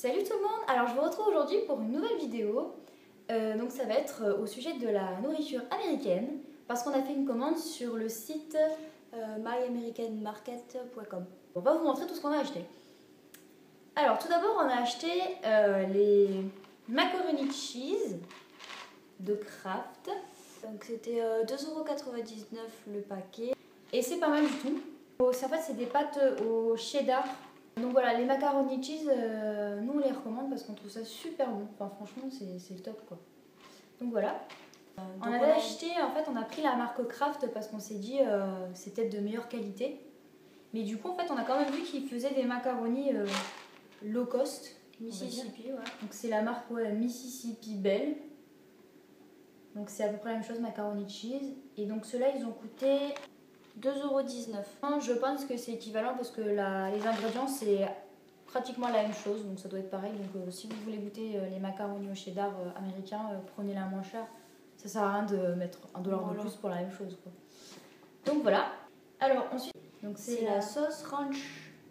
Salut tout le monde. Alors je vous retrouve aujourd'hui pour une nouvelle vidéo. Donc ça va être au sujet de la nourriture américaine parce qu'on a fait une commande sur le site myamericanmarket.com. On va vous montrer tout ce qu'on a acheté. Alors tout d'abord on a acheté les macaroni cheese de Kraft. Donc c'était 2,99 € le paquet. Et c'est pas mal du tout. En fait c'est des pâtes au cheddar. Donc voilà, les macaroni cheese, nous on les recommande parce qu'on trouve ça super bon. Enfin franchement c'est le top quoi. Donc voilà. On avait acheté, en fait on a pris la marque Kraft parce qu'on s'est dit c'est peut-être de meilleure qualité. Mais du coup en fait on a quand même vu qu'ils faisaient des macaronis low cost. Mississippi, ouais. Donc c'est la marque Mississippi Belle. Donc c'est à peu près la même chose, macaroni cheese. Et donc ceux-là ils ont coûté 2,19 €. Je pense que c'est équivalent parce que les ingrédients c'est pratiquement la même chose, donc ça doit être pareil. Donc si vous voulez goûter les macaronis au cheddar américains, prenez la moins chère. Ça sert à rien de mettre $1 de plus pour la même chose quoi. Donc voilà. Alors ensuite, donc c'est la sauce ranch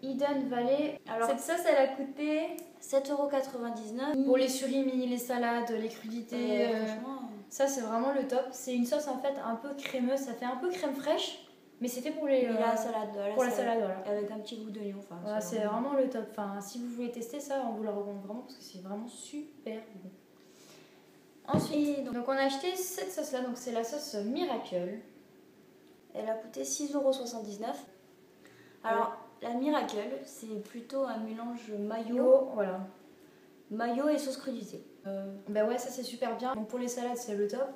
Hidden Valley. Alors cette sauce elle a coûté 7,99 € pour les surimi, les salades, les crudités. Franchement, ça c'est vraiment le top. C'est une sauce en fait un peu crémeuse, ça fait un peu crème fraîche. Mais c'était pour la salade. Pour la salade, voilà. Avec un petit goût d'oignon. Enfin, voilà, c'est vraiment le top. Enfin, si vous voulez tester ça, on vous le recommande vraiment parce que c'est vraiment super bon. Ensuite, donc on a acheté cette sauce là, donc c'est la sauce Miracle. Elle a coûté 6,79 €. Alors, la Miracle, c'est plutôt un mélange mayo, voilà. Mayo et sauce crudité. Ben ouais, ça c'est super bien. Donc pour les salades, c'est le top.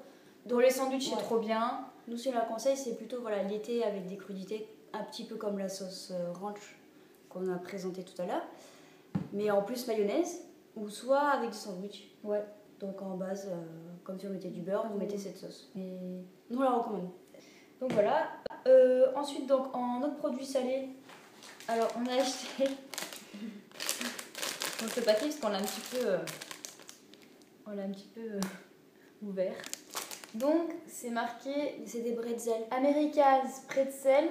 Pour les sandwichs, c'est trop bien. Nous, si on la conseille, c'est plutôt l'été avec des crudités, un petit peu comme la sauce ranch qu'on a présentée tout à l'heure, mais en plus mayonnaise, ou soit avec du sandwich. Ouais. Donc en base, comme si on mettait du beurre, vous mettez cette sauce. Et nous, on la recommande. Donc voilà. Ensuite, donc en autre produit salé, alors on a acheté donc le paquet parce qu'on l'a un petit peu, ouvert. Donc c'est marqué, c'est des bretzels. America's Pretzel.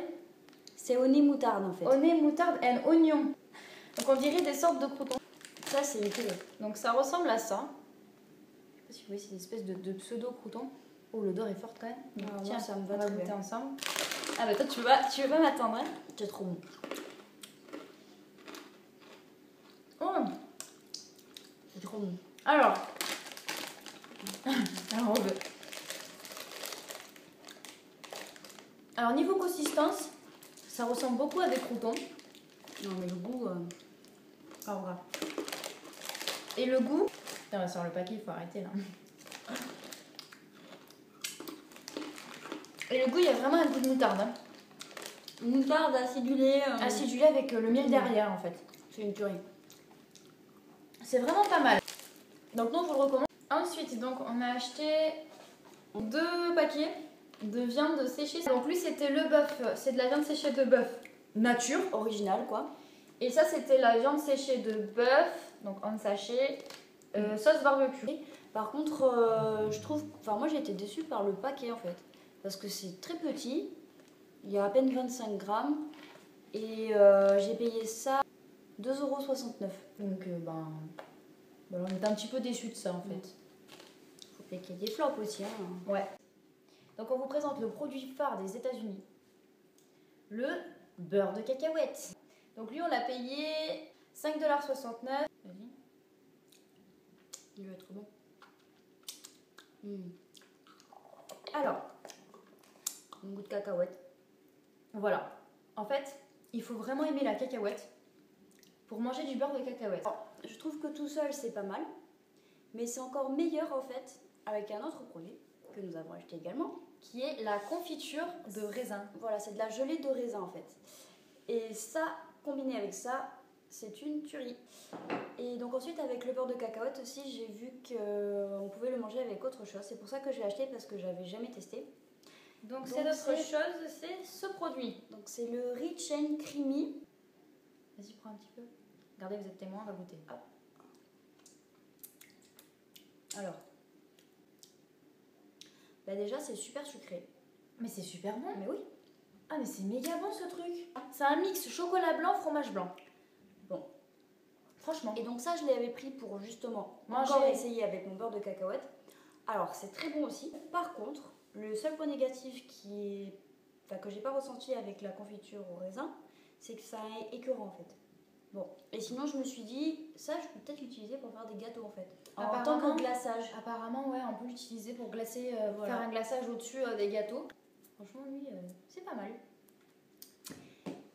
C'est au nez moutarde en fait. Au nez moutarde and oignon. Donc on dirait des sortes de croutons. Ça c'est l'été. Donc ça ressemble à ça. Je sais pas si vous voyez, c'est des espèces de pseudo croutons. Oh, l'odeur est forte quand même. Ah, tiens, moi, ça me va on va très goûter bien ensemble. Ah bah toi tu veux pas m'attendre hein. C'est trop bon. Oh, c'est trop bon. Alors niveau consistance, ça ressemble beaucoup à des croutons. Non mais le goût, Ah, voilà. Et le goût, putain, sur le paquet, il faut arrêter là. Et le goût, il y a vraiment un goût de moutarde. Hein. Moutarde acidulée. Acidulée avec le miel derrière en fait. C'est une tuerie. C'est vraiment pas mal. Donc nous, on vous le recommande. Ensuite, donc on a acheté 2 paquets de viande séchée. Donc lui, c'était le bœuf. C'est de la viande séchée de bœuf nature. Original quoi. Et ça, c'était la viande séchée de bœuf, donc en sachet, sauce barbecue. Par contre, je trouve, enfin moi j'ai été déçue par le paquet en fait, parce que c'est très petit, il y a à peine 25 grammes, et j'ai payé ça 2,69 €. Donc on était un petit peu déçus de ça en fait. Faut qu'il y ait des flops aussi. Hein. Ouais. Donc on vous présente le produit phare des États-Unis, le beurre de cacahuète. Donc lui, on l'a payé 5,69 $. Vas-y. Il va être bon. Alors, un goût de cacahuète. voilà. En fait, il faut vraiment aimer la cacahuète pour manger du beurre de cacahuète. Alors, je trouve que tout seul, c'est pas mal. Mais c'est encore meilleur en fait avec un autre produit que nous avons acheté également, qui est la confiture de raisin. Voilà, c'est de la gelée de raisin en fait. Et ça, combiné avec ça, c'est une tuerie. Et donc ensuite avec le beurre de cacahuète aussi, j'ai vu qu'on pouvait le manger avec autre chose. C'est pour ça que j'ai acheté parce que j'avais jamais testé. Donc c'est autre chose, c'est ce produit. Donc c'est le Rich and Creamy. Vas-y, prends un petit peu. Regardez, vous êtes témoin, on va goûter. Hop. Alors. Bah déjà c'est super sucré. Mais c'est super bon. Mais oui. Ah mais c'est méga bon ce truc. C'est un mix chocolat blanc, fromage blanc. Bon. Franchement. Et donc ça, je l'avais pris pour justement Manger. encore essayer avec mon beurre de cacahuète. Alors, c'est très bon aussi. Par contre, le seul point négatif que j'ai pas ressenti avec la confiture au raisin, c'est que ça est écœurant en fait. Bon, et sinon je me suis dit, ça je peux peut-être l'utiliser pour faire des gâteaux en fait. En tant que glaçage. Apparemment, ouais, on peut l'utiliser pour glacer, Voilà. faire un glaçage au-dessus des gâteaux. Franchement, lui, c'est pas mal.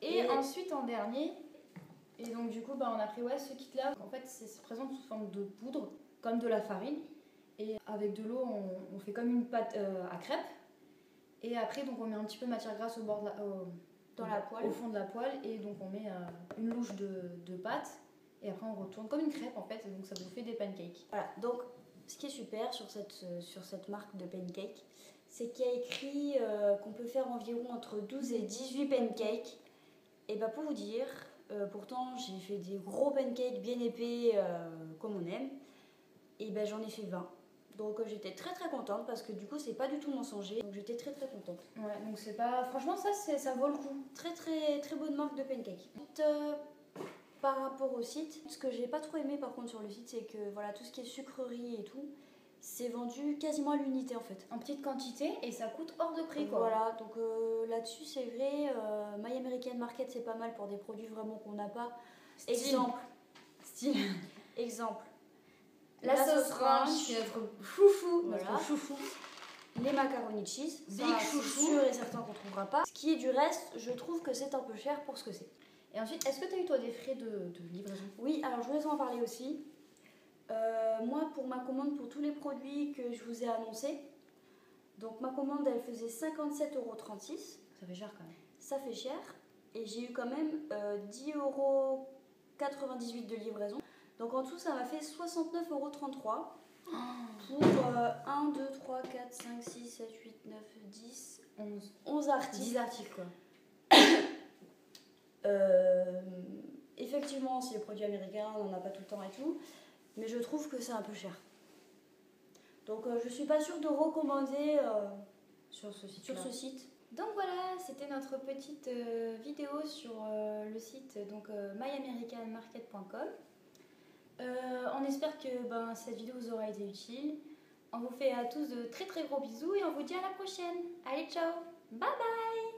Et ensuite, en dernier, et donc du coup, on a pris ce kit-là. En fait, c'est présente sous forme de poudre, comme de la farine. Et avec de l'eau, on fait comme une pâte à crêpes. Et après, donc, on met un petit peu de matière grasse au bord au fond de la poêle. Et donc, on met une louche de pâte. Et après, on retourne comme une crêpe, en fait. Et donc, ça vous fait des pancakes. Voilà, donc ce qui est super sur cette marque de pancakes, c'est qu'il y a écrit qu'on peut faire environ entre 12 et 18 pancakes. Et pour vous dire, pourtant, j'ai fait des gros pancakes bien épais, comme on aime. Et j'en ai fait 20. Donc j'étais très très contente parce que du coup c'est pas du tout mensonger. Donc j'étais très très contente. Ouais, donc c'est pas... Franchement ça vaut le coup. Très très très bonne marque de pancakes. Par rapport au site, ce que j'ai pas trop aimé par contre sur le site, c'est que voilà, tout ce qui est sucrerie et tout, c'est vendu quasiment à l'unité en fait. En petite quantité et ça coûte hors de prix quoi. Voilà, donc là-dessus c'est vrai, My American Market c'est pas mal pour des produits vraiment qu'on n'a pas. Exemple. La sauce ranch, notre chouchou, voilà. notre chouchou. Les macaroni cheese, Big chouchou. c'est sûr et certain qu'on trouvera pas. Ce qui est du reste, je trouve que c'est un peu cher pour ce que c'est. Et ensuite, est-ce que tu as eu toi des frais de livraison? Oui, alors je voulais en parler aussi. Moi, pour ma commande, pour tous les produits que je vous ai annoncés, donc ma commande, elle faisait 57,36 €. Ça fait cher quand même. Ça fait cher. Et j'ai eu quand même 10,98 € de livraison. Donc en tout, ça m'a fait 69,33 € pour 1, 2, 3, 4, 5, 6, 7, 8, 9, 10, 11 articles. 10 articles quoi. Effectivement, c'est des produits américains, on n'en a pas tout le temps et tout, mais je trouve que c'est un peu cher. Donc je suis pas sûre de recommander sur ce site. Donc voilà, c'était notre petite vidéo sur le site donc myamericanmarket.com. On espère que cette vidéo vous aura été utile. On vous fait à tous de très très gros bisous et on vous dit à la prochaine. Allez, ciao, bye bye.